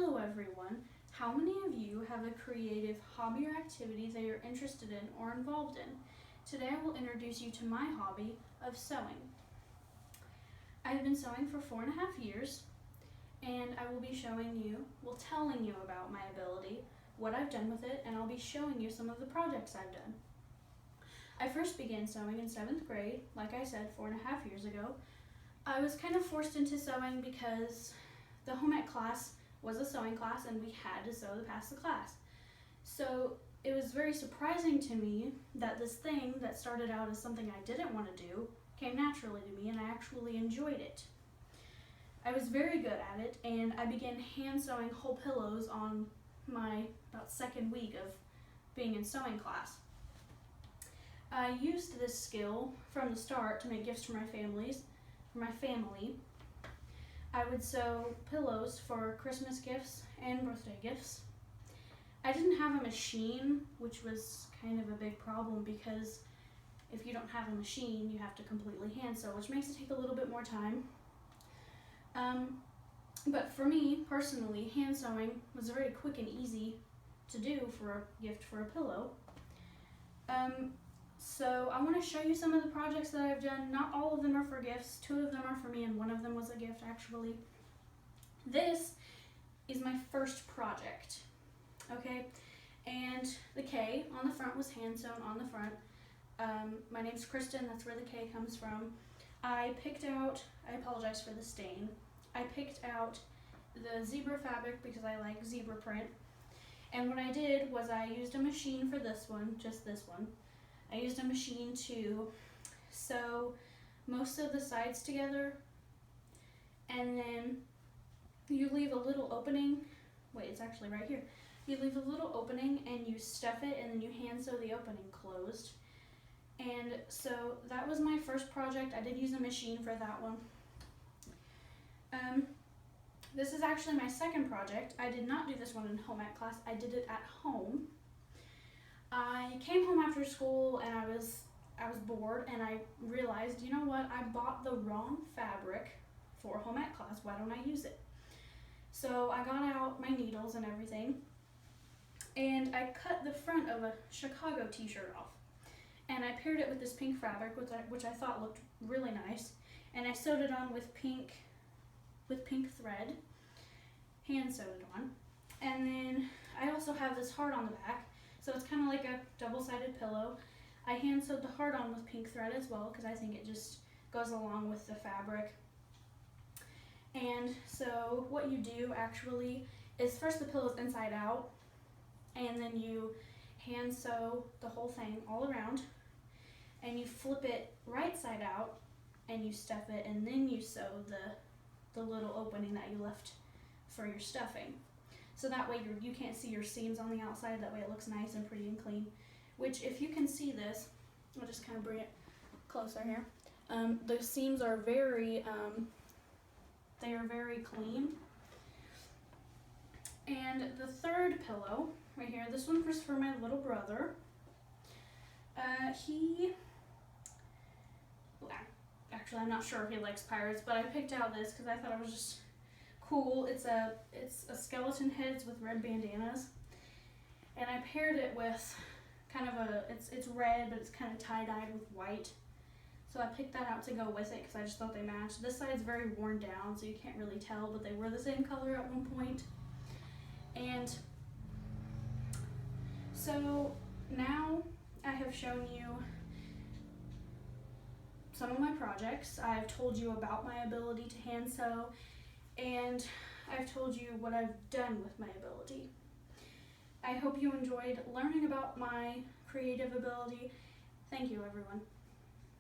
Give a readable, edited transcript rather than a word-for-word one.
Hello everyone, how many of you have a creative hobby or activity that you're interested in or involved in? Today I will introduce you to my hobby of sewing. I have been sewing for 4.5 years, and I will be telling you about my ability, what I've done with it, and I'll be showing you some of the projects I've done. I first began sewing in 7th grade, like I said, 4.5 years ago. I was kind of forced into sewing because the home ec class was a sewing class and we had to sew to pass the class. So it was very surprising to me that this thing that started out as something I didn't want to do came naturally to me and I actually enjoyed it. I was very good at it and I began hand sewing whole pillows on my about 2nd week of being in sewing class. I used this skill from the start to make gifts for my family. I would sew pillows for Christmas gifts and birthday gifts. I didn't have a machine, which was kind of a big problem because if you don't have a machine, you have to completely hand sew, which makes it take a little bit more time. But for me, personally, hand sewing was very quick and easy to do for a gift for a pillow. So I want to show you some of the projects that I've done. Not all of them are for gifts. 2 of them are for me and 1 of them was a gift actually. This is my first project, okay? And the K on the front was hand sewn on the front. My name's Kristen, that's where the K comes from. I apologize for the stain. I picked out the zebra fabric because I like zebra print. And what I did was I used a machine for this one, just this one. I used a machine to sew most of the sides together, and then you leave a little opening. Wait, it's actually right here. You leave a little opening and you stuff it and then you hand sew the opening closed. And so that was my first project. I did use a machine for that one. This is actually my second project. I did not do this one in home ec class. I did it at home. I came home after school and I was bored and I realized, you know what, I bought the wrong fabric for home ec class, why don't I use it? So I got out my needles and everything and I cut the front of a Chicago t-shirt off and I paired it with this pink fabric which I thought looked really nice, and I sewed it on with pink thread, hand sewed it on, and then I also have this heart on the back. So it's kind of like a double-sided pillow. I hand sewed the heart on with pink thread as well because I think it just goes along with the fabric. And so what you do actually is first the pillow's inside out and then you hand sew the whole thing all around and you flip it right side out and you stuff it and then you sew the little opening that you left for your stuffing. So that way you can't see your seams on the outside, that way it looks nice and pretty and clean. Which if you can see this, I'll just kind of bring it closer here. The seams are very clean. And the third pillow, right here, this one was for my little brother. Actually I'm not sure if he likes pirates, but I picked out this because I thought it was just cool. It's a skeleton heads with red bandanas, and I paired it with kind of it's red but it's kind of tie-dyed with white, so I picked that out to go with it because I just thought they matched. This side's very worn down so you can't really tell, but they were the same color at one point. And so now I have shown you some of my projects. I've told you about my ability to hand sew, and I've told you what I've done with my ability. I hope you enjoyed learning about my creative ability. Thank you, everyone.